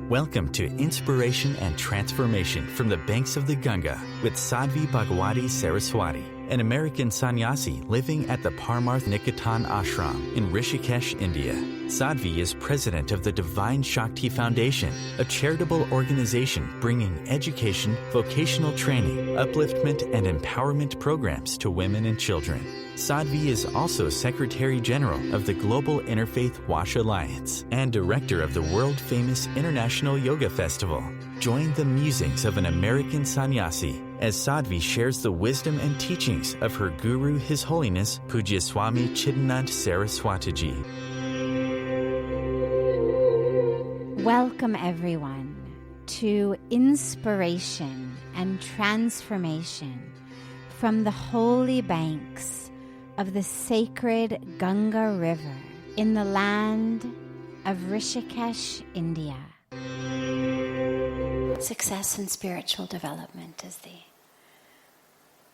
Welcome to Inspiration and Transformation from the Banks of the Ganga with Sadhvi Bhagawati Saraswati, an American sannyasi living at the Parmarth Niketan ashram in Rishikesh, India. Sadhvi is president of the Divine Shakti Foundation, a charitable organization bringing education, vocational training, upliftment, and empowerment programs to women and children. Sadhvi is also Secretary General of the Global Interfaith Wash Alliance and Director of the world-famous International Yoga Festival. Join the musings of an American sannyasi as Sadhvi shares the wisdom and teachings of her guru, His Holiness Pujya Swami Chidanand Saraswatiji. Welcome, everyone, to Inspiration and Transformation from the holy banks of the sacred Ganga River in the land of Rishikesh, India. Success and spiritual development is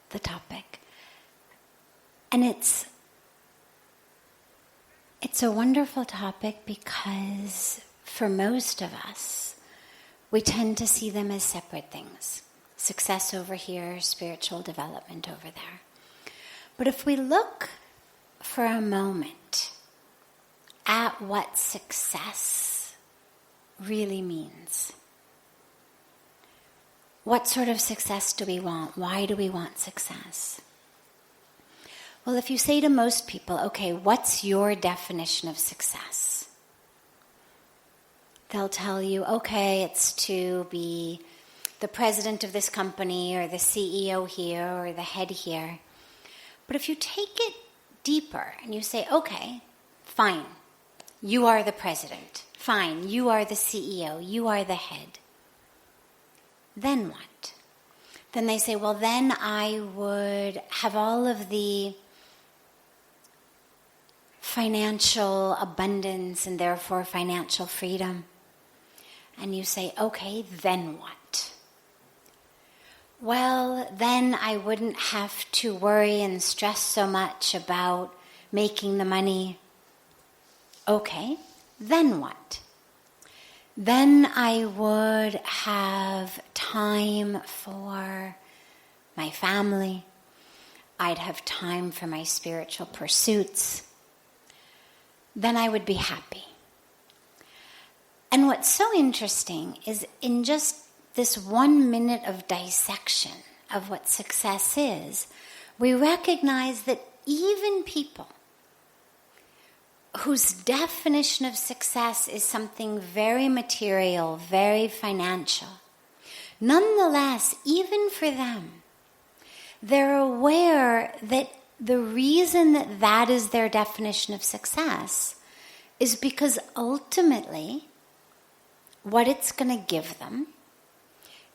the topic. And it's a wonderful topic because for most of us, we tend to see them as separate things. Success over here, spiritual development over there. But if we look for a moment at what success really means, what sort of success do we want? Why do we want success? Well, if you say to most people, okay, what's your definition of success? They'll tell you, okay, it's to be the president of this company or the CEO here or the head here. But if you take it deeper and you say, okay, fine, you are the president. Fine, you are the CEO. You are the head. Then what? Then they say, well, then I would have all of the financial abundance and therefore financial freedom. And you say, okay, then what? Well, then I wouldn't have to worry and stress so much about making the money. Okay, then what? Then I would have time for my family. I'd have time for my spiritual pursuits. Then I would be happy. And what's so interesting is in just this 1 minute of dissection of what success is, we recognize that even people whose definition of success is something very material, very financial, nonetheless, even for them, they're aware that the reason that that is their definition of success is because ultimately what it's going to give them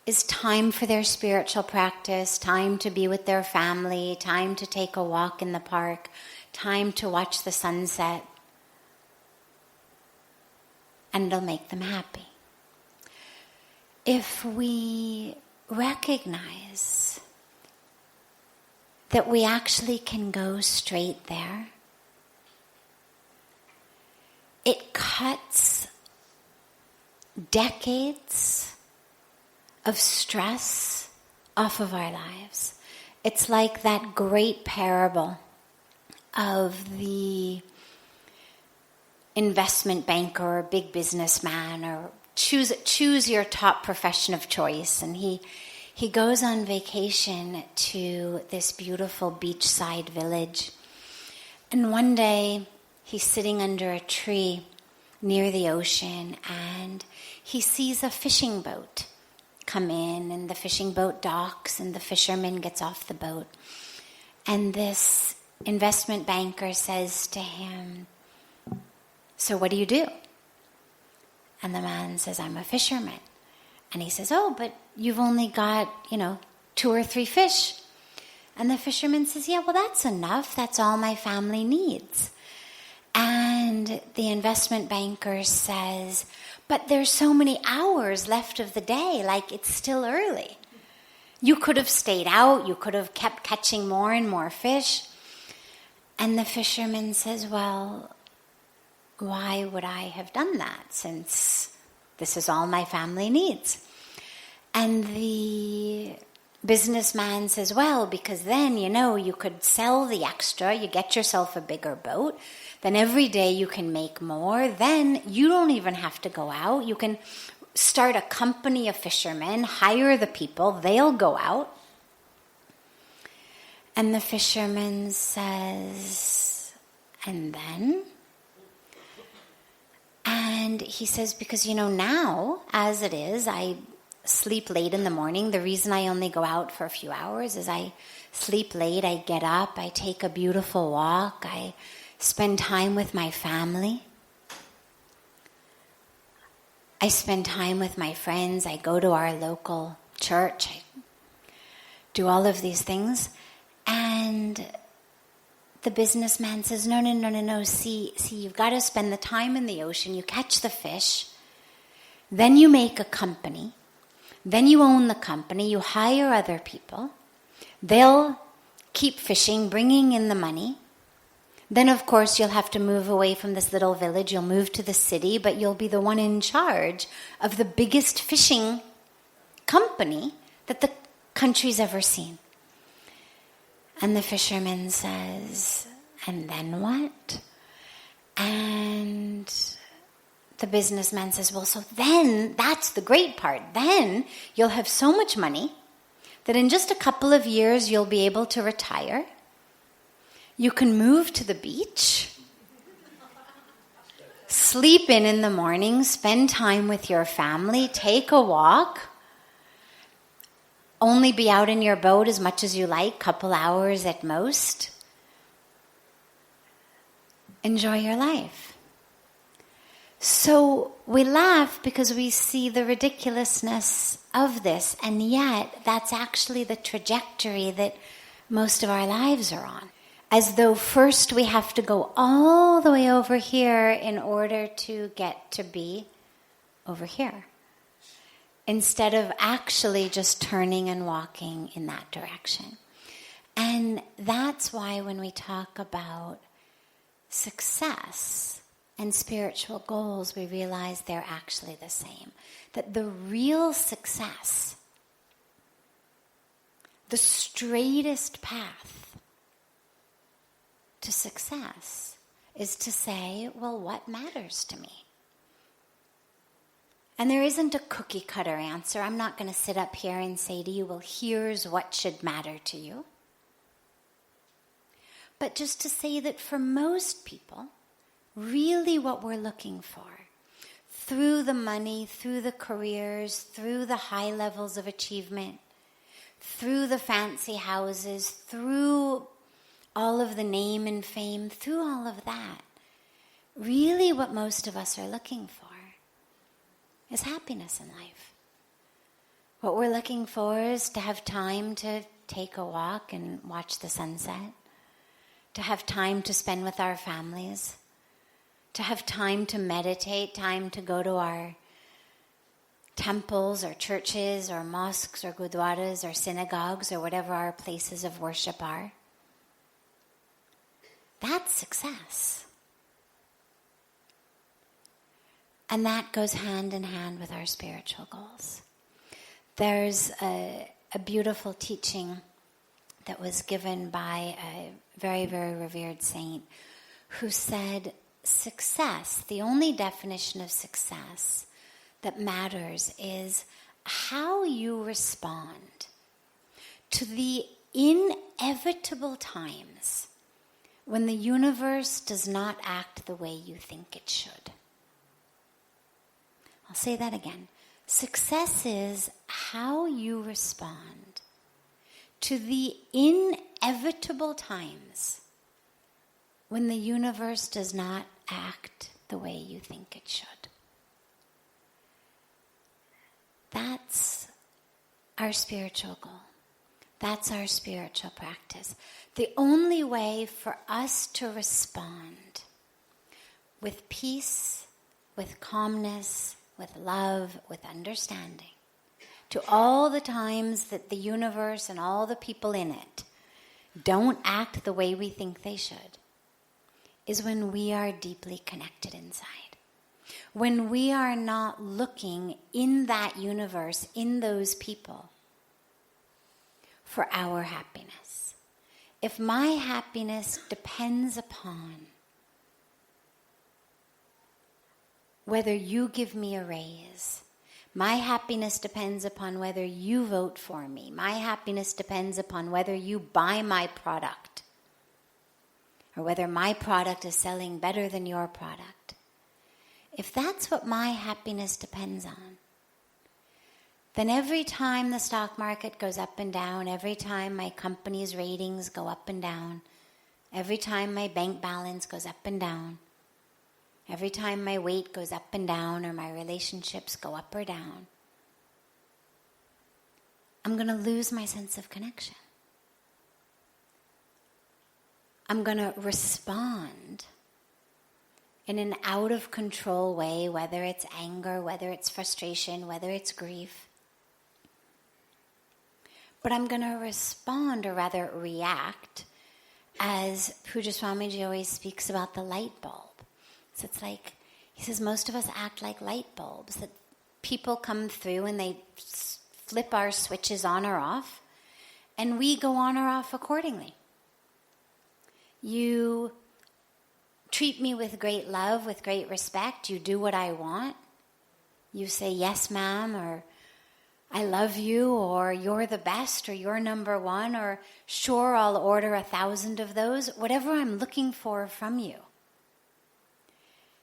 is time for their spiritual practice, time to be with their family, time to take a walk in the park, time to watch the sunset, and it'll make them happy. If we recognize that we actually can go straight there, it cuts decades of stress off of our lives. It's like that great parable of the investment banker or big businessman, or choose your top profession of choice. And he goes on vacation to this beautiful beachside village. And one day he's sitting under a tree near the ocean and he sees a fishing boat come in, and the fishing boat docks and the fisherman gets off the boat. And this investment banker says to him, so what do you do? And the man says, I'm a fisherman. And he says, oh, but you've only got, 2 or 3 fish. And the fisherman says, yeah, well, that's enough. That's all my family needs. And the investment banker says, but there's so many hours left of the day, like it's still early. You could have stayed out. You could have kept catching more and more fish. And the fisherman says, well, why would I have done that since This is all my family needs. And the businessman says, well, because then, you could sell the extra, you get yourself a bigger boat, then every day you can make more, then you don't even have to go out. You can start a company of fishermen, hire the people, they'll go out. And the fisherman says, and then? And he says, because now, as it is, I sleep late in the morning. The reason I only go out for a few hours is I sleep late, I get up, I take a beautiful walk, I spend time with my family. I spend time with my friends, I go to our local church, I do all of these things. And the businessman says, no, see, you've got to spend the time in the ocean, you catch the fish, then you make a company, then you own the company, you hire other people, they'll keep fishing, bringing in the money. Then, of course, you'll have to move away from this little village, you'll move to the city, but you'll be the one in charge of the biggest fishing company that the country's ever seen. And the fisherman says, and then what? And the businessman says, well, so then, that's the great part. Then you'll have so much money that in just a couple of years you'll be able to retire. You can move to the beach, sleep in the morning, spend time with your family, take a walk, only be out in your boat as much as you like, couple hours at most. Enjoy your life. So we laugh because we see the ridiculousness of this, and yet that's actually the trajectory that most of our lives are on. As though first we have to go all the way over here in order to get to be over here, instead of actually just turning and walking in that direction. And that's why when we talk about success and spiritual goals, we realize they're actually the same. That the real success, the straightest path to success is to say, well, what matters to me? And there isn't a cookie cutter answer. I'm not going to sit up here and say to you, well, here's what should matter to you. But just to say that for most people, really what we're looking for, through the money, through the careers, through the high levels of achievement, through the fancy houses, through all of the name and fame, through all of that, really what most of us are looking for is happiness in life. What we're looking for is to have time to take a walk and watch the sunset, to have time to spend with our families, to have time to meditate, time to go to our temples or churches or mosques or gurdwaras or synagogues or whatever our places of worship are. That's success. And that goes hand in hand with our spiritual goals. There's a beautiful teaching that was given by a very, very revered saint who said, success, the only definition of success that matters is how you respond to the inevitable times when the universe does not act the way you think it should. I'll say that again. Success is how you respond to the inevitable times when the universe does not act the way you think it should. That's our spiritual goal. That's our spiritual practice. The only way for us to respond with peace, with calmness, with love, with understanding, to all the times that the universe and all the people in it don't act the way we think they should, is when we are deeply connected inside. when we are not looking in that universe, in those people, for our happiness. If my happiness depends upon whether you give me a raise, my happiness depends upon whether you vote for me, my happiness depends upon whether you buy my product, or whether my product is selling better than your product. If that's what my happiness depends on, then every time the stock market goes up and down, every time my company's ratings go up and down, every time my bank balance goes up and down, every time my weight goes up and down or my relationships go up or down, I'm going to lose my sense of connection. I'm going to respond in an out-of-control way, whether it's anger, whether it's frustration, whether it's grief. But I'm going to respond, or rather react, as Pujya Swamiji always speaks about the light bulb. So it's like, he says, most of us act like light bulbs, that people come through and they flip our switches on or off, and we go on or off accordingly. You treat me with great love, with great respect. You do what I want. You say, yes, ma'am, or I love you, or you're the best, or you're number one, or sure, I'll order 1,000 of those, whatever I'm looking for from you.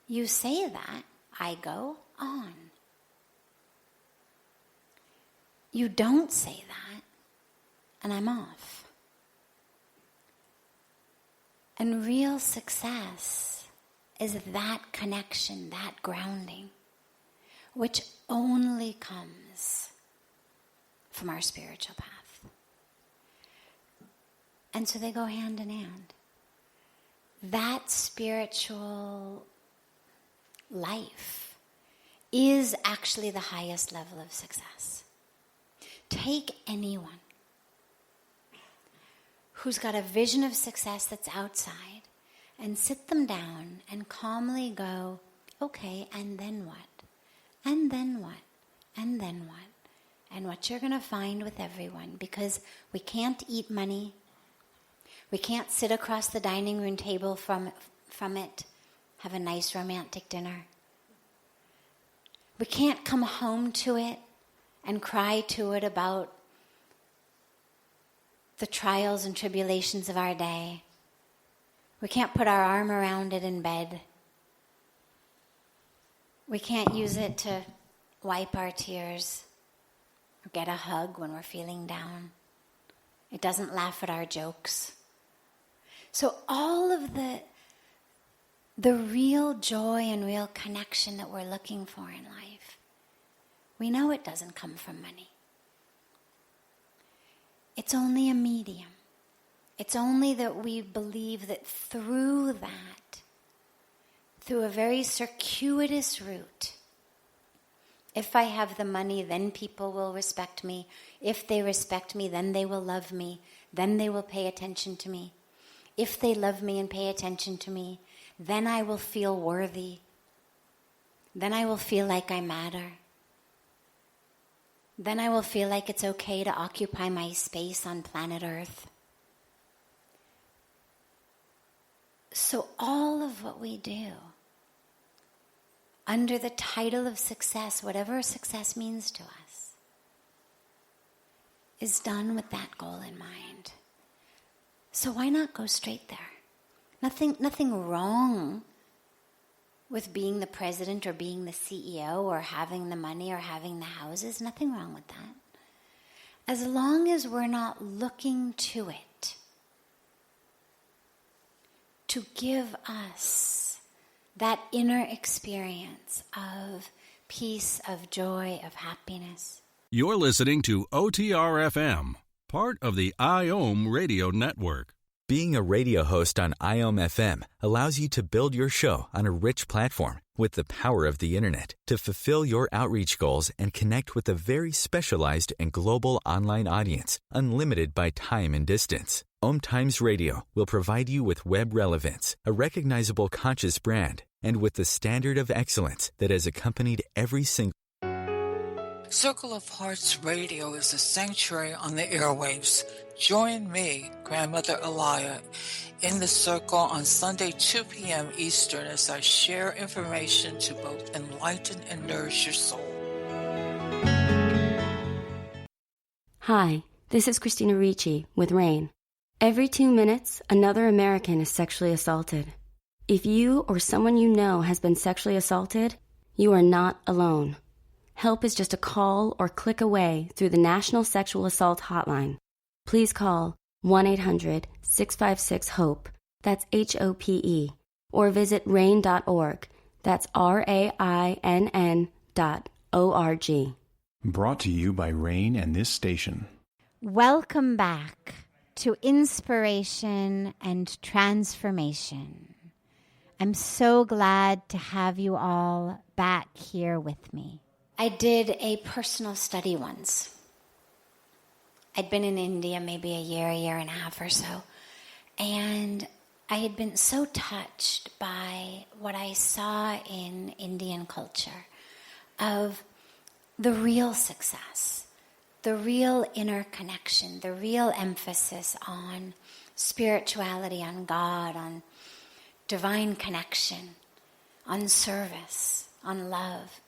You say that, I go on. You don't say that, and I'm off. And real success is that connection, that grounding, which only comes from our spiritual path. And so they go hand in hand. That spiritual life is actually the highest level of success. Take anyone who's got a vision of success that's outside and sit them down and calmly go, okay, and then what? And then what? And then what? And what you're going to find with everyone, because we can't eat money. We can't sit across the dining room table from it, have a nice romantic dinner. We can't come home to it and cry to it about the trials and tribulations of our day. We can't put our arm around it in bed. We can't use it to wipe our tears or get a hug when we're feeling down. It doesn't laugh at our jokes. So all of the real joy and real connection that we're looking for in life, we know it doesn't come from money. It's only a medium. It's only that we believe that through that, through a very circuitous route, if I have the money, then people will respect me. If they respect me, then they will love me. Then they will pay attention to me. If they love me and pay attention to me, then I will feel worthy. Then I will feel like I matter. Then I will feel like it's okay to occupy my space on planet Earth. So all of what we do, under the title of success, whatever success means to us, is done with that goal in mind. So why not go straight there? Nothing wrong with being the president or being the CEO or having the money or having the houses. Nothing wrong with that. As long as we're not looking to it to give us that inner experience of peace, of joy, of happiness. You're listening to OTR-FM, part of the IOM radio network. Being a radio host on IOM FM allows you to build your show on a rich platform with the power of the internet to fulfill your outreach goals and connect with a very specialized and global online audience, unlimited by time and distance. OMTimes Radio will provide you with web relevance, a recognizable conscious brand, and with the standard of excellence that has accompanied every single Circle of Hearts Radio is a sanctuary on the airwaves. Join me, Grandmother Elia, in the circle on Sunday 2 p.m. Eastern as I share information to both enlighten and nourish your soul. Hi, this is Christina Ricci with RAIN. Every 2 minutes, another American is sexually assaulted. If you or someone you know has been sexually assaulted, you are not alone. Help is just a call or click away through the National Sexual Assault Hotline. Please call 1-800-656-HOPE, that's HOPE, or visit rain.org, that's RAINN.org. Brought to you by RAIN and this station. Welcome back to Inspiration and Transformation. I'm so glad to have you all back here with me. I did a personal study once. I'd been in India maybe a year and a half or so, and I had been so touched by what I saw in Indian culture of the real success, the real inner connection, the real emphasis on spirituality, on God, on divine connection, on service, on love.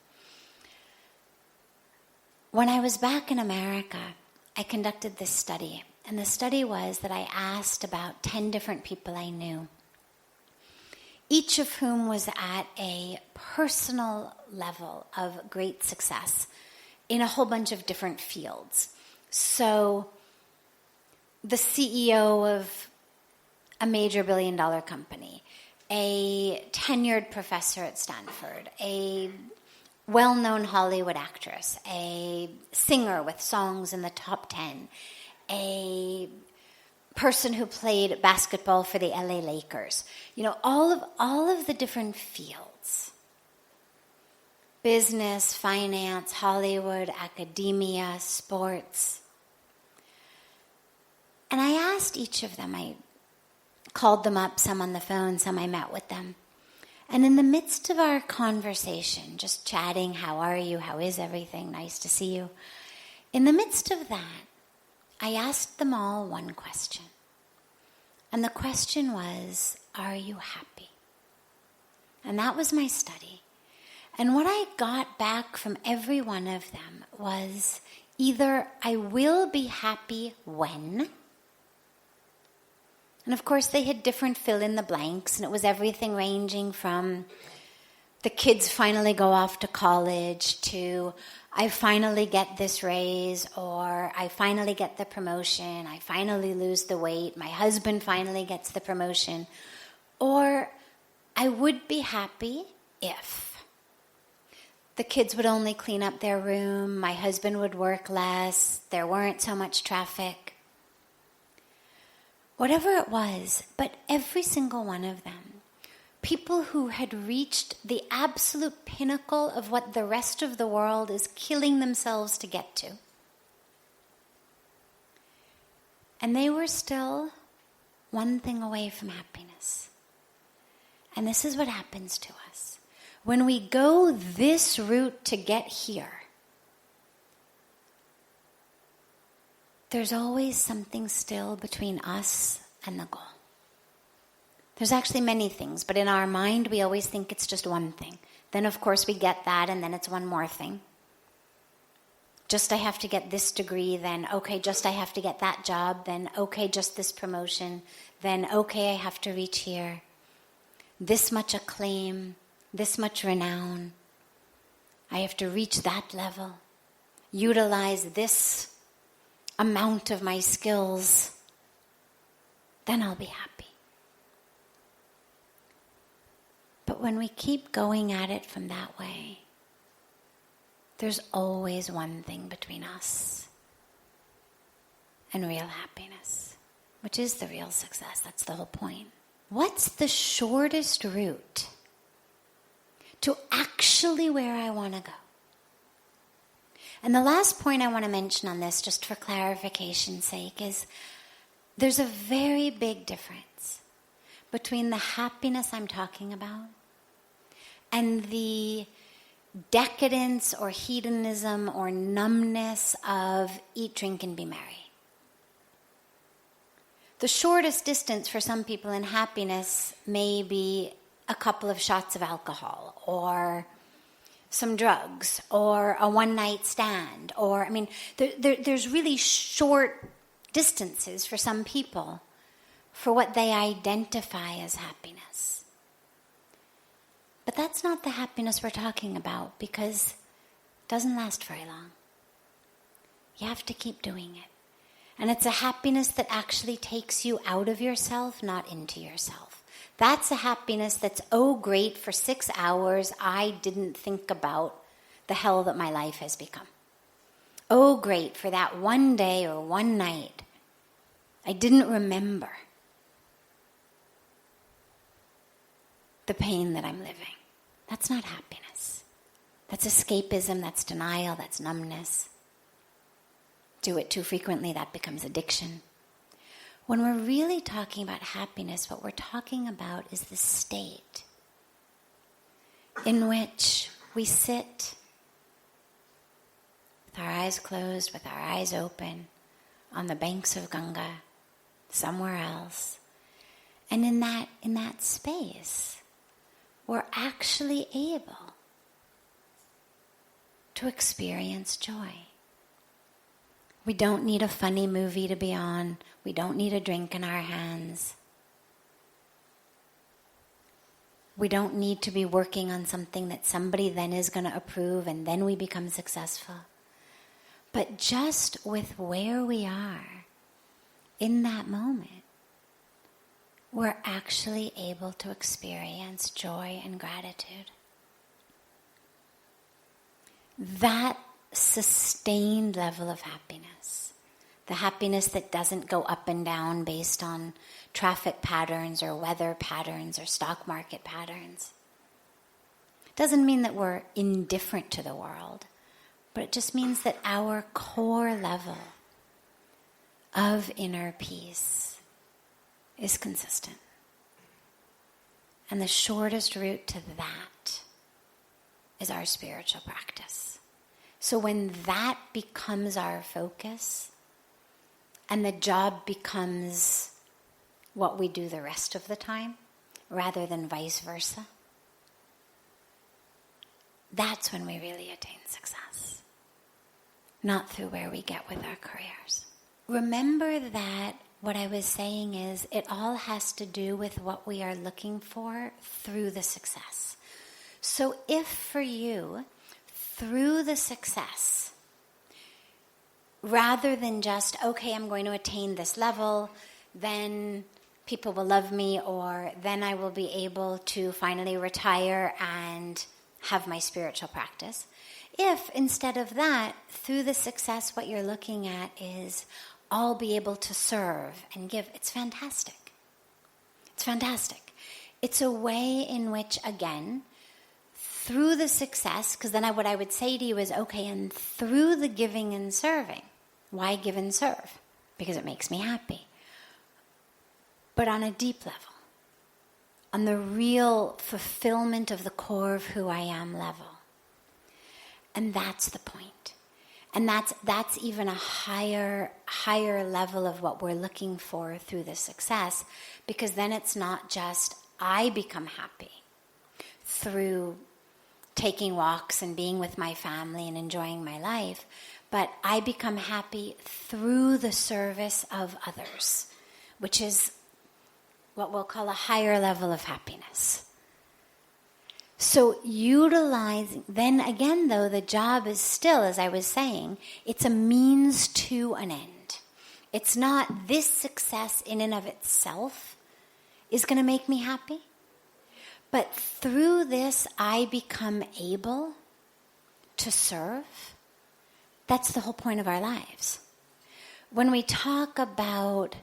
When I was back in America, I conducted this study, and the study was that I asked about 10 different people I knew, each of whom was at a personal level of great success in a whole bunch of different fields. So the CEO of a major billion-dollar company, a tenured professor at Stanford, a well-known Hollywood actress, a singer with songs in the top 10, a person who played basketball for the LA Lakers. You know, all of the different fields. Business, finance, Hollywood, academia, sports. And I asked each of them, I called them up, some on the phone, some I met with them. And in the midst of our conversation, just chatting, how are you, how is everything, nice to see you. In the midst of that, I asked them all one question. And the question was, are you happy? And that was my study. And what I got back from every one of them was either I will be happy when. And of course, they had different fill-in-the-blanks, and it was everything ranging from the kids finally go off to college to I finally get this raise, or I finally get the promotion, I finally lose the weight, my husband finally gets the promotion, or I would be happy if the kids would only clean up their room, my husband would work less, there weren't so much traffic. Whatever it was, but every single one of them, people who had reached the absolute pinnacle of what the rest of the world is killing themselves to get to. And they were still one thing away from happiness. And this is what happens to us. When we go this route to get here, there's always something still between us and the goal. There's actually many things, but in our mind, we always think it's just one thing. Then, of course, we get that, and then it's one more thing. Just I have to get this degree, then okay, just I have to get that job, then okay, just this promotion, then okay, I have to reach here. This much acclaim, this much renown. I have to reach that level. Utilize this amount of my skills, then I'll be happy. But when we keep going at it from that way, there's always one thing between us and real happiness, which is the real success. That's the whole point. What's the shortest route to actually where I want to go? And the last point I want to mention on this, just for clarification's sake, is there's a very big difference between the happiness I'm talking about and the decadence or hedonism or numbness of eat, drink, and be merry. The shortest distance for some people in happiness may be a couple of shots of alcohol or some drugs or a one-night stand, or, there's really short distances for some people for what they identify as happiness. But that's not the happiness we're talking about, because it doesn't last very long. You have to keep doing it. And it's a happiness that actually takes you out of yourself, not into yourself. That's a happiness that's, oh great, for 6 hours I didn't think about the hell that my life has become. Oh great, for that one day or one night I didn't remember the pain that I'm living. That's not happiness. That's escapism, that's denial, that's numbness. Do it too frequently, that becomes addiction. When we're really talking about happiness, what we're talking about is the state in which we sit with our eyes closed, with our eyes open, on the banks of Ganga, somewhere else. And in that space, we're actually able to experience joy. We don't need a funny movie to be on. We don't need a drink in our hands. We don't need to be working on something that somebody then is going to approve and then we become successful. But just with where we are in that moment, we're actually able to experience joy and gratitude. That sustained level of happiness, the happiness that doesn't go up and down based on traffic patterns or weather patterns or stock market patterns, doesn't mean that we're indifferent to the world, but it just means that our core level of inner peace is consistent. And the shortest route to that is our spiritual practice. So when that becomes our focus, and the job becomes what we do the rest of the time, rather than vice versa, that's when we really attain success. Not through where we get with our careers. Remember that what I was saying is it all has to do with what we are looking for through the success. So if for you, through the success, rather than just, okay, I'm going to attain this level, then people will love me, or then I will be able to finally retire and have my spiritual practice. If instead of that, through the success, what you're looking at is, I'll be able to serve and give, it's fantastic. It's fantastic. It's a way in which, again, through the success, because then what I would say to you is, okay, and through the giving and serving, why give and serve? Because it makes me happy. But on a deep level, on the real fulfillment of the core of who I am level. And that's the point. And that's even a higher level of what we're looking for through the success, because then it's not just I become happy through taking walks and being with my family and enjoying my life, but I become happy through the service of others, which is what we'll call a higher level of happiness. So utilizing, then again though, the job is still, as I was saying, it's a means to an end. It's not this success in and of itself is going to make me happy. But through this, I become able to serve. That's the whole point of our lives. When we talk about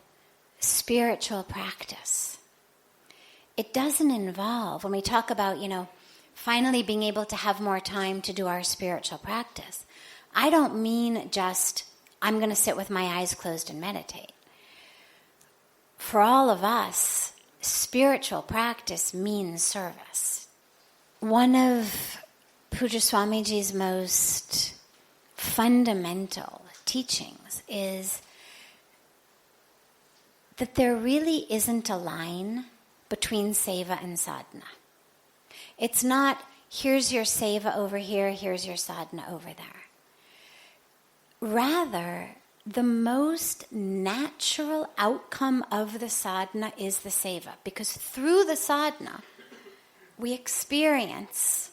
spiritual practice, it doesn't involve, when we talk about, finally being able to have more time to do our spiritual practice, I don't mean just, I'm going to sit with my eyes closed and meditate. For all of us, spiritual practice means service. One of Pujya Swamiji's most fundamental teachings is that there really isn't a line between seva and sadhana. It's not, here's your seva over here, here's your sadhana over there. Rather, the most natural outcome of the sadhana is the seva, because through the sadhana, we experience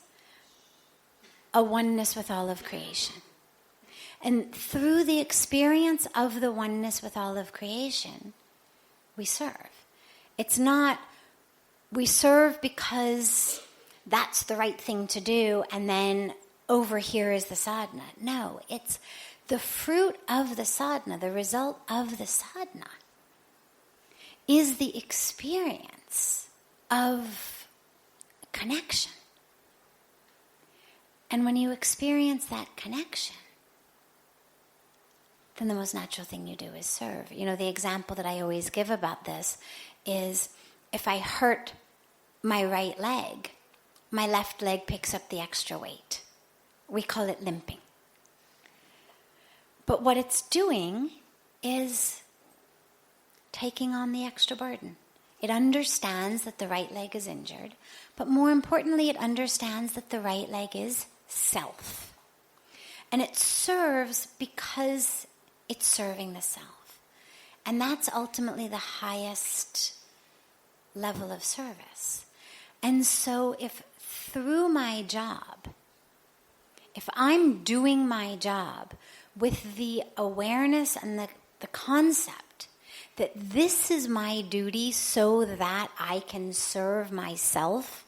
a oneness with all of creation. And through the experience of the oneness with all of creation, we serve. It's not, we serve because that's the right thing to do, and then over here is the sadhana. No, it's the fruit of the sadhana, the result of the sadhana, is the experience of connection. And when you experience that connection, then the most natural thing you do is serve. You know, the example that I always give about this is if I hurt my right leg, my left leg picks up the extra weight. We call it limping. But what it's doing is taking on the extra burden. It understands that the right leg is injured, but more importantly, it understands that the right leg is self. And it serves because it's serving the self. And that's ultimately the highest level of service. And so if through my job, if I'm doing my job with the awareness and the concept that this is my duty so that I can serve myself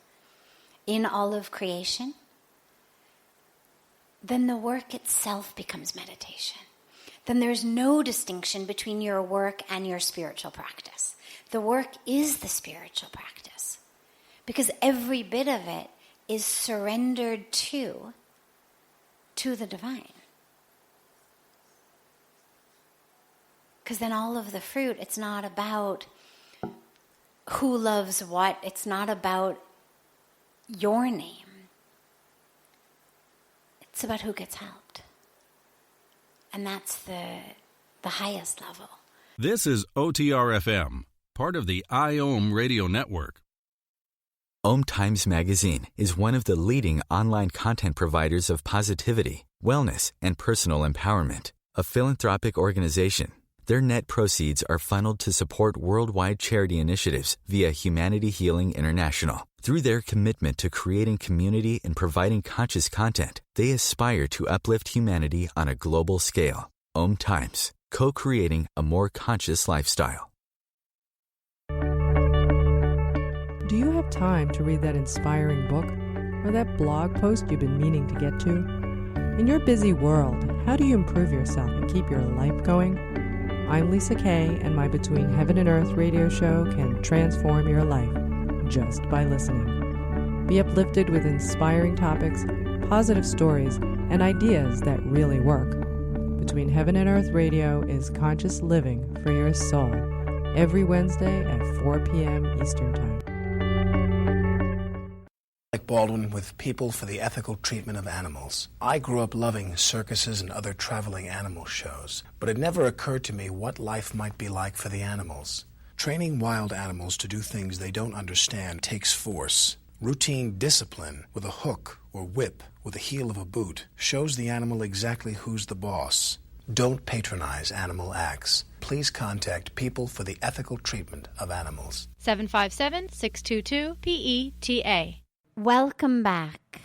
in all of creation, then the work itself becomes meditation. Then there's no distinction between your work and your spiritual practice. The work is the spiritual practice, because every bit of it is surrendered to the divine. Because then all of the fruit, it's not about who loves what. It's not about your name. It's about who gets helped. And that's the highest level. This is OTR-FM, part of the IOM radio network. OMTimes magazine is one of the leading online content providers of positivity, wellness, and personal empowerment. A philanthropic organization, their net proceeds are funneled to support worldwide charity initiatives via Humanity Healing International. Through their commitment to creating community and providing conscious content, they aspire to uplift humanity on a global scale. OMTimes, co-creating a more conscious lifestyle. Do you have time to read that inspiring book or that blog post you've been meaning to get to? In your busy world, how do you improve yourself and keep your life going? I'm Lisa Kay, and my Between Heaven and Earth radio show can transform your life just by listening. Be uplifted with inspiring topics, positive stories, and ideas that really work. Between Heaven and Earth radio is conscious living for your soul, every Wednesday at 4 p.m. Eastern Time. Baldwin with People for the Ethical Treatment of Animals. I grew up loving circuses and other traveling animal shows, but it never occurred to me what life might be like for the animals. Training wild animals to do things they don't understand takes force. Routine discipline with a hook or whip with the heel of a boot shows the animal exactly who's the boss. Don't patronize animal acts. Please contact People for the Ethical Treatment of Animals. 757-622-PETA. Welcome back.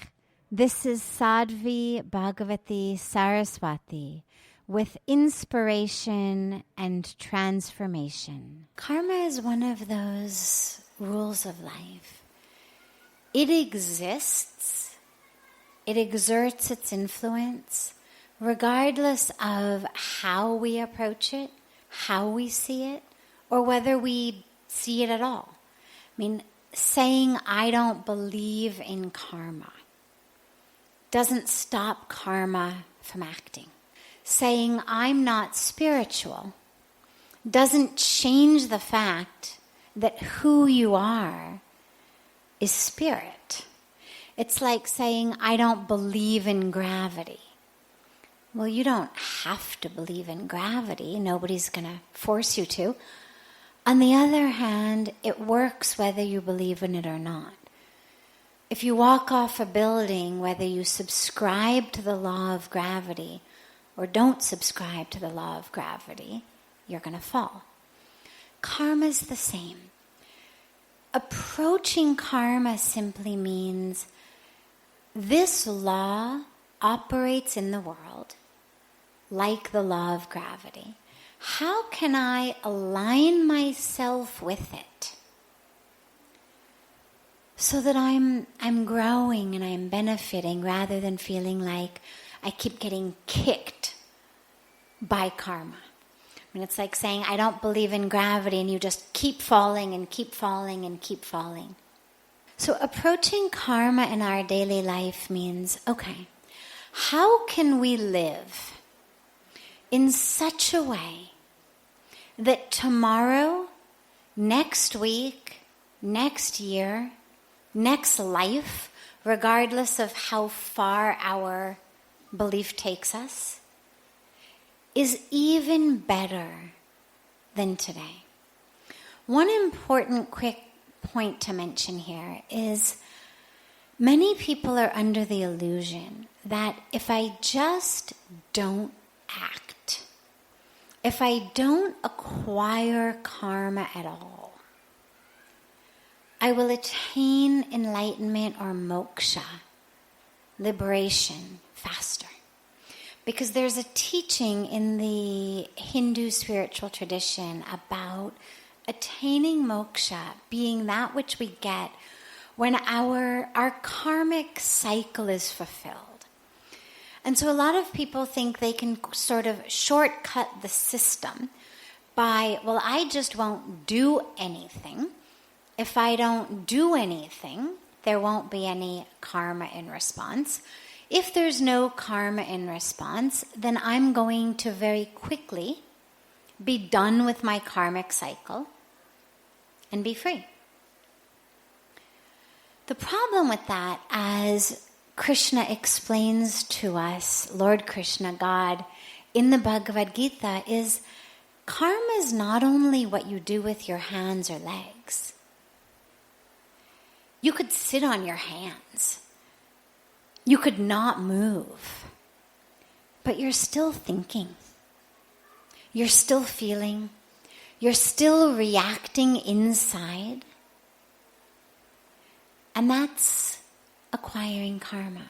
This is Sadhvi Bhagawati Saraswati with inspiration and transformation. Karma is one of those rules of life. It exists. It exerts its influence regardless of how we approach it, how we see it, or whether we see it at all. I mean, saying I don't believe in karma doesn't stop karma from acting. Saying I'm not spiritual doesn't change the fact that who you are is spirit. It's like saying, I don't believe in gravity. Well, you don't have to believe in gravity. Nobody's going to force you to. On the other hand, it works whether you believe in it or not. If you walk off a building, whether you subscribe to the law of gravity or don't subscribe to the law of gravity, you're going to fall. Karma is the same. Approaching karma simply means this law operates in the world like the law of gravity. How can I align myself with it so that I'm growing and I'm benefiting rather than feeling like I keep getting kicked by karma? I mean, it's like saying, I don't believe in gravity, and you just keep falling and keep falling and keep falling. So approaching karma in our daily life means, okay, how can we live in such a way that tomorrow, next week, next year, next life, regardless of how far our belief takes us, is even better than today? One important quick point to mention here is many people are under the illusion that if I just don't act, if I don't acquire karma at all, I will attain enlightenment or moksha, liberation, faster. Because there's a teaching in the Hindu spiritual tradition about attaining moksha being that which we get when our karmic cycle is fulfilled. And so a lot of people think they can sort of shortcut the system by, well, I just won't do anything. If I don't do anything, there won't be any karma in response. If there's no karma in response, then I'm going to very quickly be done with my karmic cycle and be free. The problem with that, as Krishna explains to us, Lord Krishna, God, in the Bhagavad Gita, is karma is not only what you do with your hands or legs. You could sit on your hands. You could not move, but you're still thinking. You're still feeling. You're still reacting inside. And that's acquiring karma.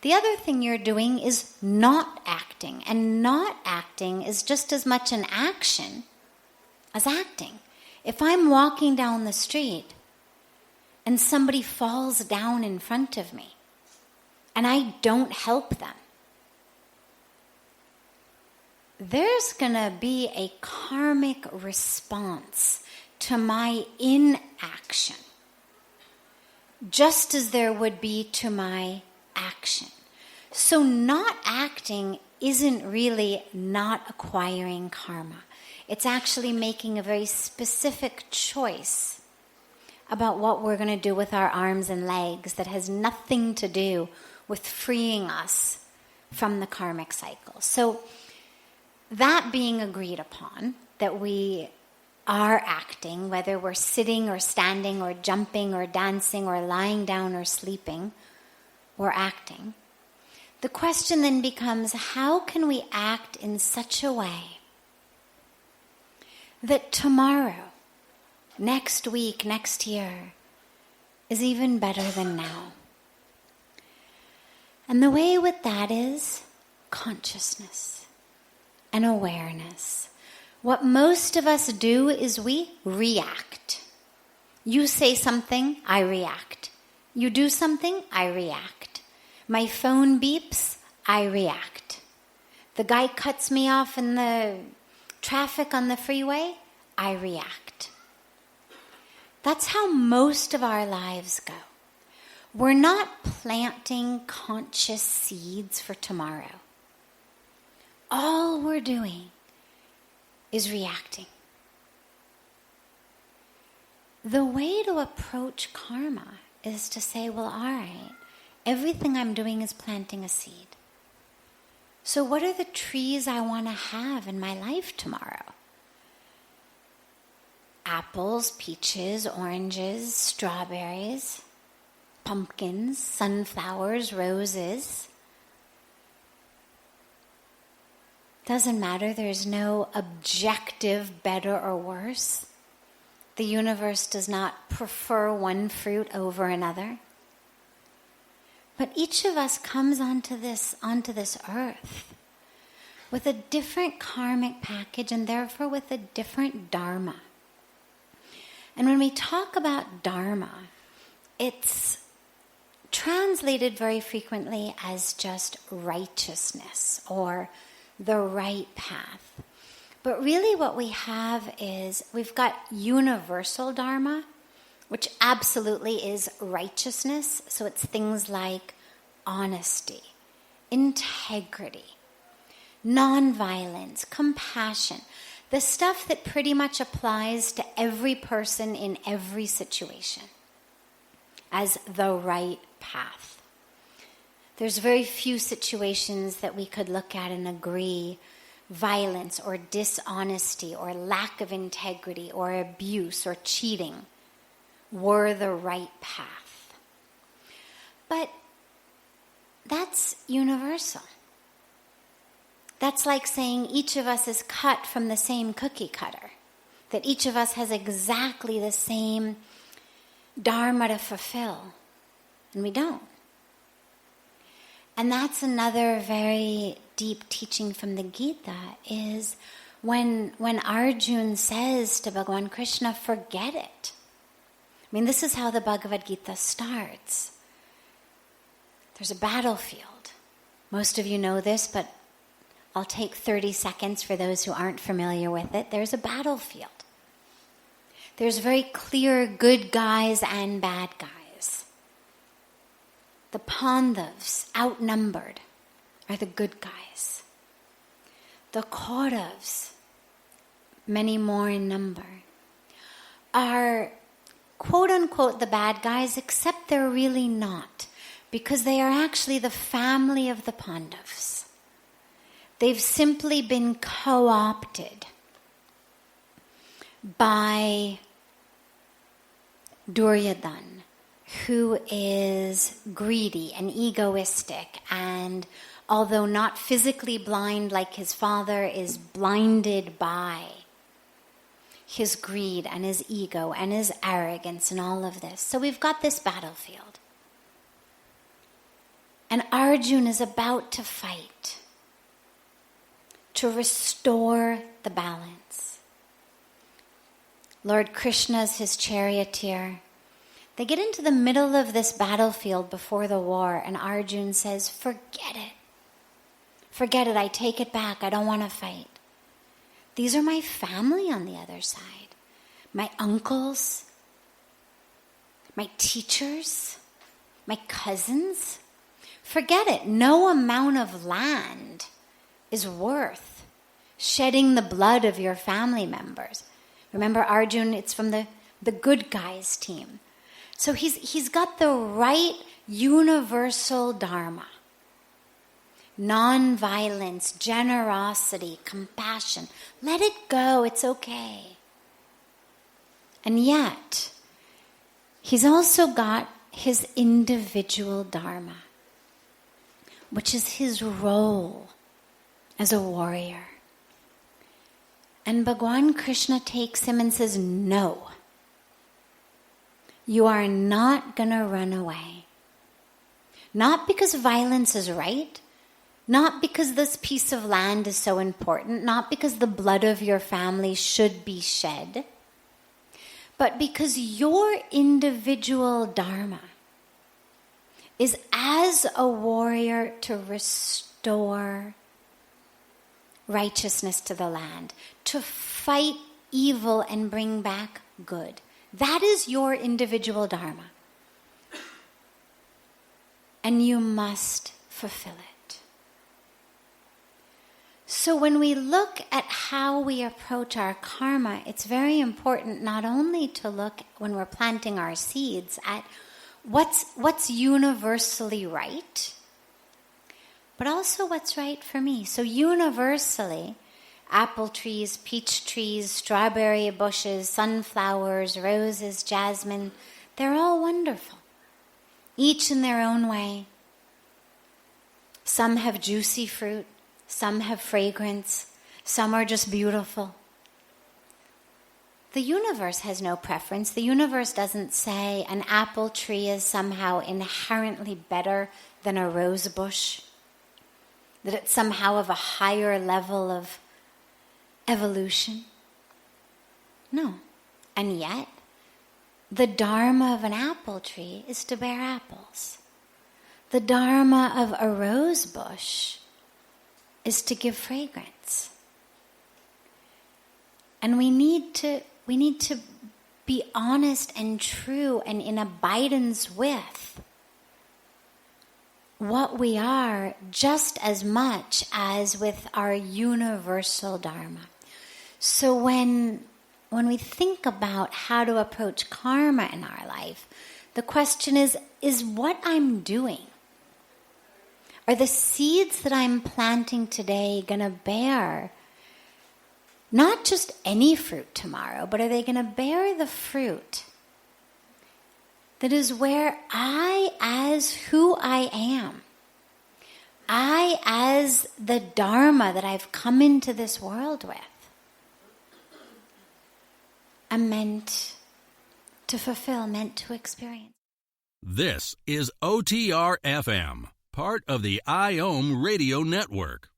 The other thing you're doing is not acting. And not acting is just as much an action as acting. If I'm walking down the street and somebody falls down in front of me, and I don't help them, there's going to be a karmic response to my inaction, just as there would be to my action. So not acting isn't really not acquiring karma. It's actually making a very specific choice about what we're going to do with our arms and legs that has nothing to do with freeing us from the karmic cycle. So that being agreed upon, that we are acting, whether we're sitting or standing or jumping or dancing or lying down or sleeping, we're acting. The question then becomes, how can we act in such a way that tomorrow, next week, next year, is even better than now? And the way with that is consciousness and awareness. What most of us do is we react. You say something, I react. You do something, I react. My phone beeps, I react. The guy cuts me off in the traffic on the freeway, I react. That's how most of our lives go. We're not planting conscious seeds for tomorrow. All we're doing is reacting. The way to approach karma is to say, well, all right, everything I'm doing is planting a seed. So what are the trees I want to have in my life tomorrow? Apples, peaches, oranges, strawberries, pumpkins, sunflowers, roses. Doesn't matter, there's no objective better or worse. The universe does not prefer one fruit over another. But each of us comes onto this earth with a different karmic package and therefore with a different dharma. And when we talk about dharma, it's translated very frequently as just righteousness or the right path. But really what we have is we've got universal dharma, which absolutely is righteousness. So it's things like honesty, integrity, nonviolence, compassion, the stuff that pretty much applies to every person in every situation as the right path. There's very few situations that we could look at and agree violence or dishonesty or lack of integrity or abuse or cheating were the right path. But that's universal. That's like saying each of us is cut from the same cookie cutter, that each of us has exactly the same dharma to fulfill, and we don't. And that's another very deep teaching from the Gita, is when Arjuna says to Bhagavan Krishna, forget it. I mean, this is how the Bhagavad Gita starts. There's a battlefield. Most of you know this, but I'll take 30 seconds for those who aren't familiar with it. There's a battlefield. There's very clear good guys and bad guys. The Pandavas, outnumbered, are the good guys. The Kauravas, many more in number, are quote-unquote the bad guys, except they're really not, because they are actually the family of the Pandavas. They've simply been co-opted by Duryodhana, who is greedy and egoistic, and although not physically blind like his father, is blinded by his greed and his ego and his arrogance and all of this. So we've got this battlefield. And Arjuna is about to fight to restore the balance. Lord Krishna is his charioteer. They get into the middle of this battlefield before the war, and Arjuna says, forget it. Forget it, I take it back, I don't want to fight. These are my family on the other side. My uncles, my teachers, my cousins. Forget it, no amount of land is worth shedding the blood of your family members. Remember, Arjuna, it's from the good guys team. So he's got the right universal dharma. Non-violence, generosity, compassion. Let it go, it's okay. And yet, he's also got his individual dharma, which is his role as a warrior. And Bhagavan Krishna takes him and says, no, you are not going to run away. Not because violence is right, not because this piece of land is so important, not because the blood of your family should be shed, but because your individual dharma is as a warrior to restore righteousness to the land, to fight evil and bring back good. That is your individual dharma. And you must fulfill it. So when we look at how we approach our karma, it's very important not only to look when we're planting our seeds at what's universally right, but also what's right for me. So universally, apple trees, peach trees, strawberry bushes, sunflowers, roses, jasmine, they're all wonderful, each in their own way. Some have juicy fruit, some have fragrance, some are just beautiful. The universe has no preference. The universe doesn't say an apple tree is somehow inherently better than a rose bush, that it's somehow of a higher level of evolution. No. And yet, the dharma of an apple tree is to bear apples. The dharma of a rose bush is to give fragrance. And we need to be honest and true and in abidance with what we are, just as much as with our universal dharma. So when we think about how to approach karma in our life, the question is what I'm doing? Are the seeds that I'm planting today going to bear not just any fruit tomorrow, but are they going to bear the fruit that is where I, as who I am, I, as the dharma that I've come into this world with, am meant to fulfill, meant to experience. This is OTR-FM, part of the IOM radio network.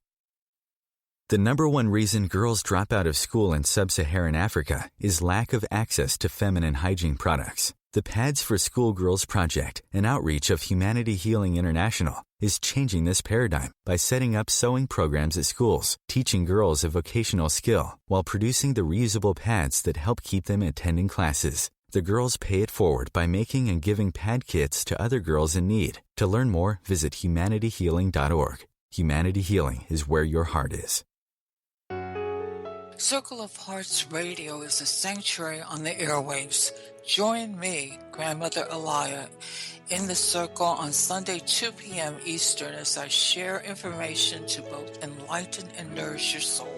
The number one reason girls drop out of school in sub-Saharan Africa is lack of access to feminine hygiene products. The Pads for Schoolgirls Project, an outreach of Humanity Healing International, is changing this paradigm by setting up sewing programs at schools, teaching girls a vocational skill, while producing the reusable pads that help keep them attending classes. The girls pay it forward by making and giving pad kits to other girls in need. To learn more, visit humanityhealing.org. Humanity Healing is where your heart is. Circle of Hearts Radio is a sanctuary on the airwaves. Join me, Grandmother Alaya, in the circle on Sunday 2 p.m. Eastern as I share information to both enlighten and nourish your soul.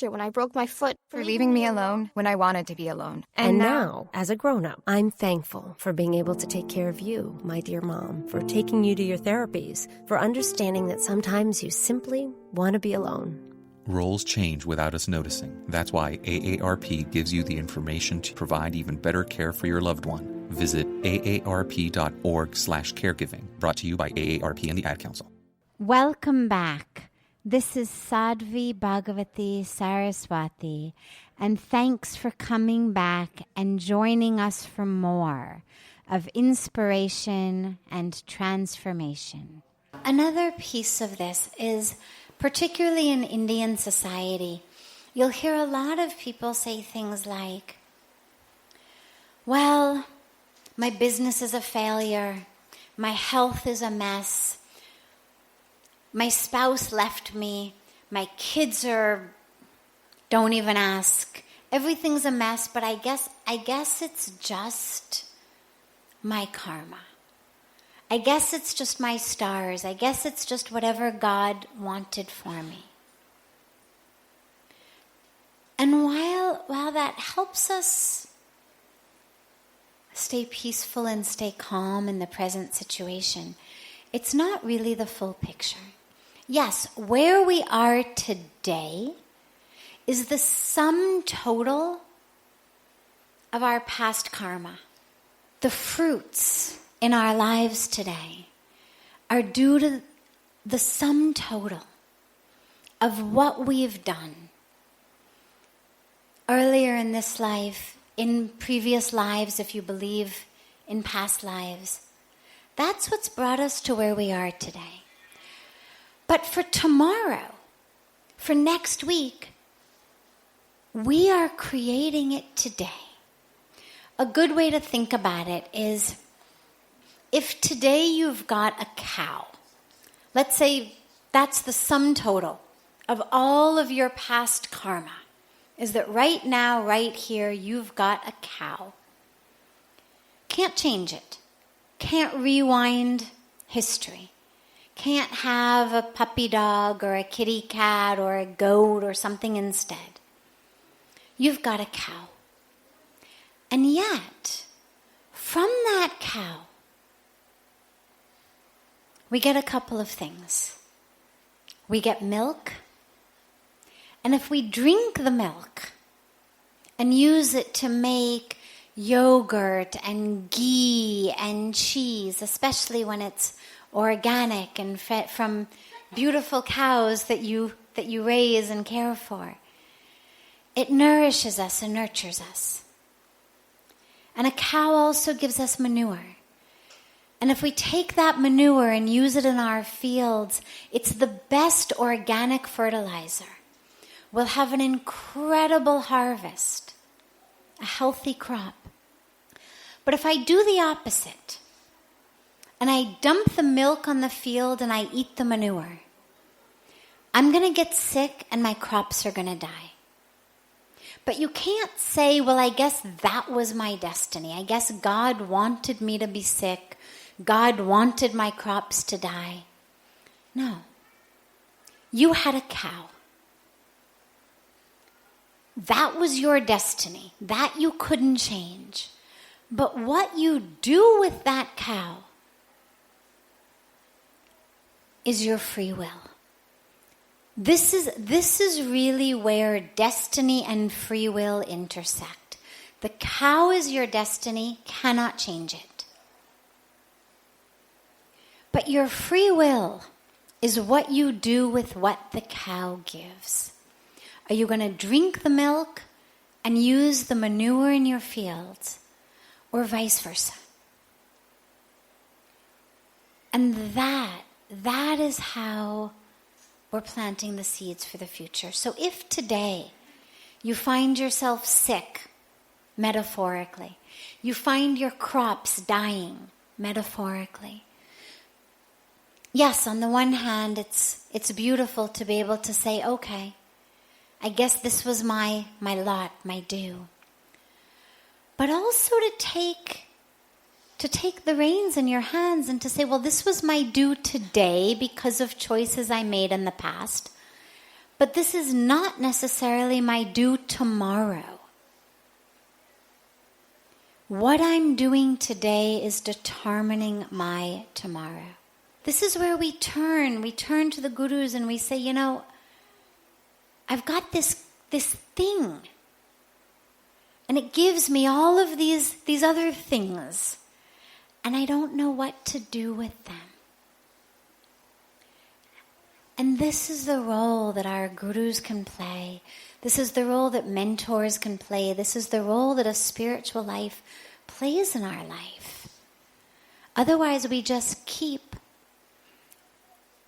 When I broke my foot, for leaving me alone when I wanted to be alone. And now, as a grown-up, I'm thankful for being able to take care of you, my dear mom, for taking you to your therapies, for understanding that sometimes you simply want to be alone. Roles change without us noticing. That's why AARP gives you the information to provide even better care for your loved one. Visit aarp.org/caregiving. Brought to you by AARP and the Ad Council. Welcome back. This is Sadhvi Bhagawati Saraswati, and thanks for coming back and joining us for more of inspiration and transformation. Another piece of this is, particularly in Indian society, you'll hear a lot of people say things like, well, my business is a failure, my health is a mess, my spouse left me, my kids don't even ask, everything's a mess, but I guess it's just my karma. I guess it's just my stars. I guess it's just whatever God wanted for me. And while that helps us stay peaceful and stay calm in the present situation, it's not really the full picture. Yes, where we are today is the sum total of our past karma. The fruits in our lives today are due to the sum total of what we've done earlier in this life, in previous lives, if you believe in past lives. That's what's brought us to where we are today. But for tomorrow, for next week, we are creating it today. A good way to think about it is, if today you've got a cow, let's say that's the sum total of all of your past karma, is that right now, right here, you've got a cow. Can't change it. Can't rewind history. Can't have a puppy dog or a kitty cat or a goat or something instead. You've got a cow. And yet, from that cow, we get a couple of things. We get milk, and if we drink the milk and use it to make yogurt and ghee and cheese, especially when it's organic and fed from beautiful cows that you raise and care for, it nourishes us and nurtures us. And a cow also gives us manure. And if we take that manure and use it in our fields, it's the best organic fertilizer. We'll have an incredible harvest, a healthy crop. But if I do the opposite, and I dump the milk on the field and I eat the manure, I'm going to get sick and my crops are going to die. But you can't say, well, I guess that was my destiny. I guess God wanted me to be sick. God wanted my crops to die. No. You had a cow. That was your destiny. That you couldn't change. But what you do with that cow is your free will. This is really where destiny and free will intersect. The cow is your destiny, cannot change it. But your free will is what you do with what the cow gives. Are you going to drink the milk and use the manure in your fields, or vice versa? And that is how we're planting the seeds for the future. So if today you find yourself sick, metaphorically, you find your crops dying, metaphorically, yes, on the one hand, it's beautiful to be able to say, okay, I guess this was my lot, my due. But also to take the reins in your hands and to say, well, this was my due today because of choices I made in the past, but this is not necessarily my due tomorrow. What I'm doing today is determining my tomorrow. This is where we turn to the gurus and we say, I've got this thing, and it gives me all of these other things, and I don't know what to do with them. And this is the role that our gurus can play. This is the role that mentors can play. This is the role that a spiritual life plays in our life. Otherwise, we just keep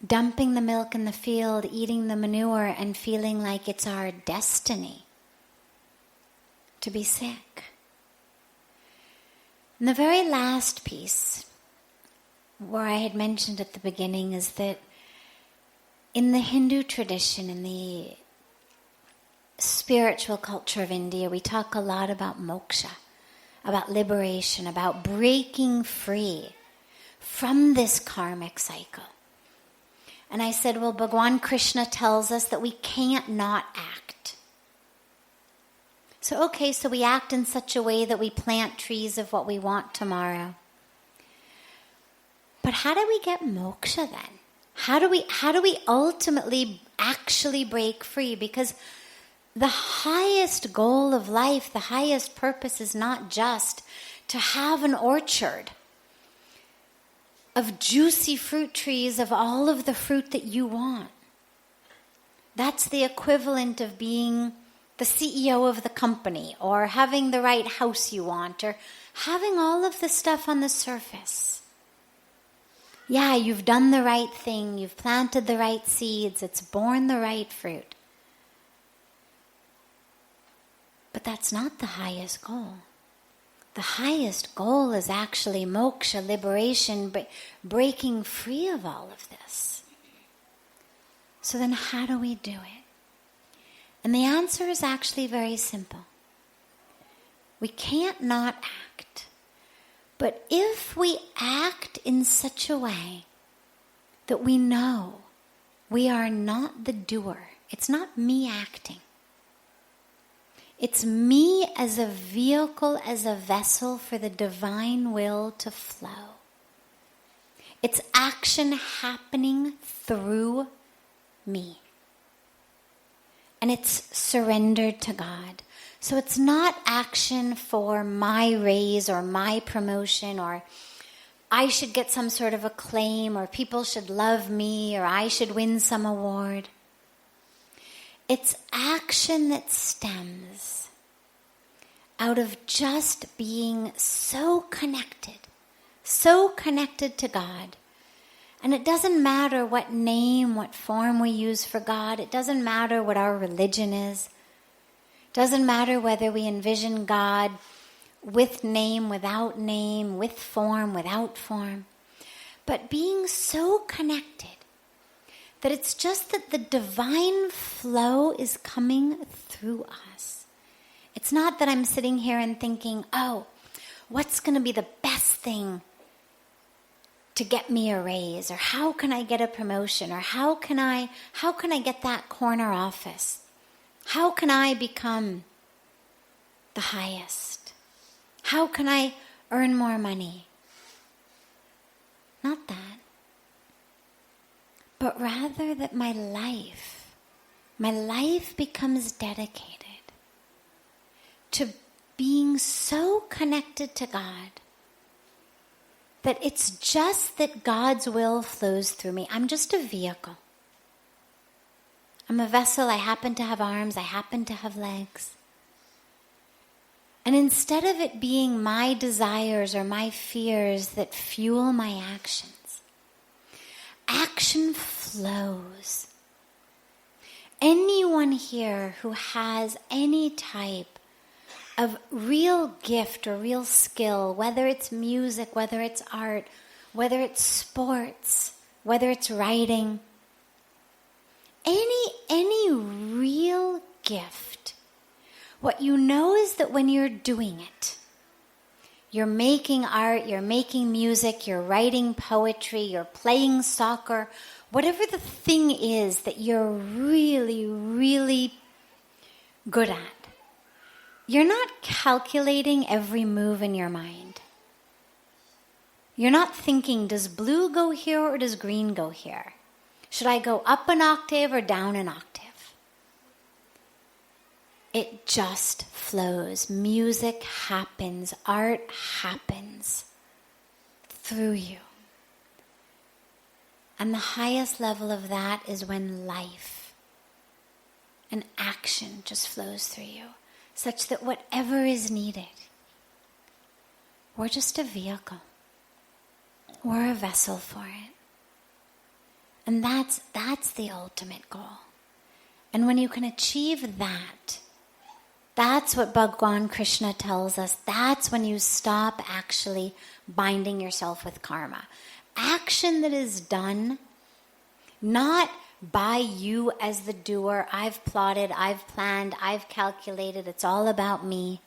dumping the milk in the field, eating the manure, and feeling like it's our destiny to be sick. And the very last piece, where I had mentioned at the beginning, is that in the Hindu tradition, in the spiritual culture of India, we talk a lot about moksha, about liberation, about breaking free from this karmic cycle. And I said, well, Bhagwan Krishna tells us that we can't not act. So we act in such a way that we plant trees of what we want tomorrow. But how do we get moksha then? How do we ultimately actually break free? Because the highest goal of life, the highest purpose is not just to have an orchard of juicy fruit trees of all of the fruit that you want. That's the equivalent of being the CEO of the company, or having the right house you want, or having all of the stuff on the surface. Yeah, you've done the right thing, you've planted the right seeds, it's borne the right fruit. But that's not the highest goal. The highest goal is actually moksha, liberation, breaking free of all of this. So then how do we do it? And the answer is actually very simple. We can't not act, But if we act in such a way that we know we are not the doer, it's not me acting. It's me as a vehicle, as a vessel for the divine will to flow. It's action happening through me. And it's surrendered to God. So it's not action for my raise or my promotion, or I should get some sort of acclaim, or people should love me, or I should win some award. It's action that stems out of just being so connected to God. And it doesn't matter what name, what form we use for God. It doesn't matter what our religion is. It doesn't matter whether we envision God with name, without name, with form, without form. But being so connected that it's just that the divine flow is coming through us. It's not that I'm sitting here and thinking, oh, what's going to be the best thing to get me a raise, or how can I get a promotion, or how can I get that corner office? How can I become the highest? How can I earn more money? Not that. But rather that my life becomes dedicated to being so connected to God that it's just that God's will flows through me. I'm just a vehicle. I'm a vessel. I happen to have arms. I happen to have legs. And instead of it being my desires or my fears that fuel my actions, action flows. Anyone here who has any type of real gift or real skill, whether it's music, whether it's art, whether it's sports, whether it's writing, any real gift, what you know is that when you're doing it, you're making art, you're making music, you're writing poetry, you're playing soccer, whatever the thing is that you're really, really good at, you're not calculating every move in your mind. You're not thinking, does blue go here or does green go here? Should I go up an octave or down an octave? It just flows. Music happens. Art happens through you. And the highest level of that is when life and action just flows through you, such that whatever is needed, we're just a vehicle. We're a vessel for it. And that's the ultimate goal. And when you can achieve that, that's what Bhagwan Krishna tells us. That's when you stop actually binding yourself with karma. Action that is done, not by you as the doer. I've plotted, I've planned, I've calculated, it's all about me.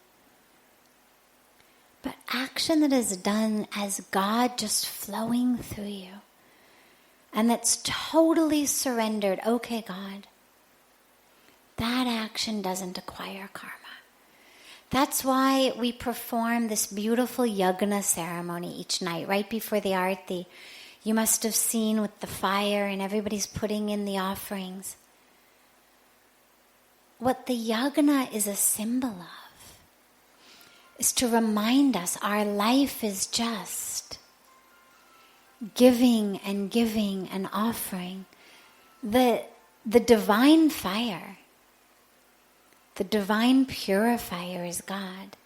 But action that is done as God just flowing through you. And that's totally surrendered. Okay, God, that action doesn't acquire karma. That's why we perform this beautiful yagna ceremony each night, right before the arti. You must have seen with the fire and everybody's putting in the offerings. What the yagna is a symbol of is to remind us our life is just giving and giving and offering. The divine fire, the divine purifier is God.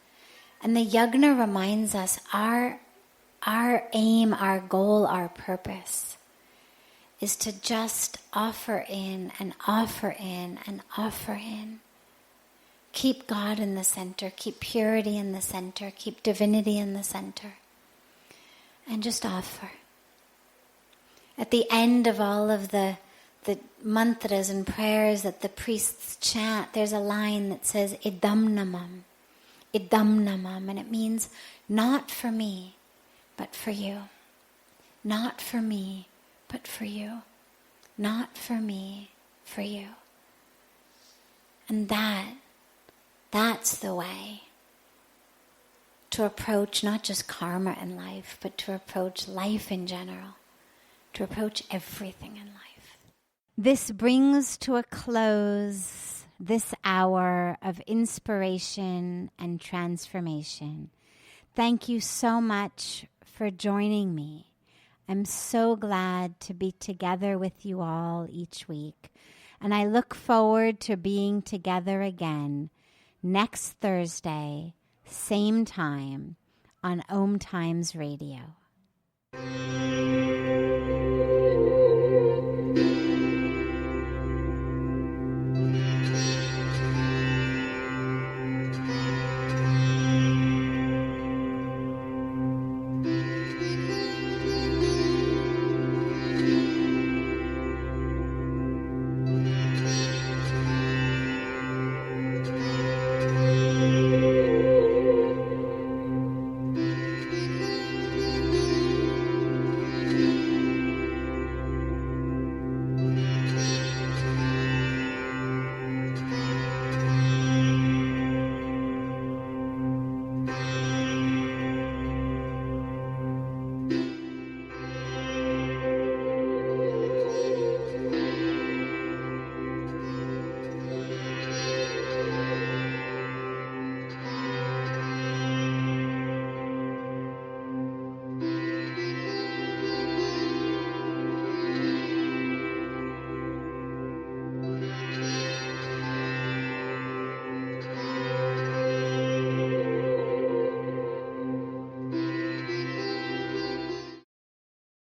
And the yagna reminds us our aim, our goal, our purpose is to just offer in and offer in and offer in. Keep God in the center, keep purity in the center, keep divinity in the center, and just offer. At the end of all of the mantras and prayers that the priests chant, there's a line that says, Idam namam, and it means not for me, but for you. Not for me, but for you. Not for me, for you. And that's the way to approach not just karma in life, but to approach life in general, to approach everything in life. This brings to a close this hour of inspiration and transformation. Thank you so much for joining me. I'm so glad to be together with you all each week, and I look forward to being together again next Thursday, same time, on OMTimes Radio.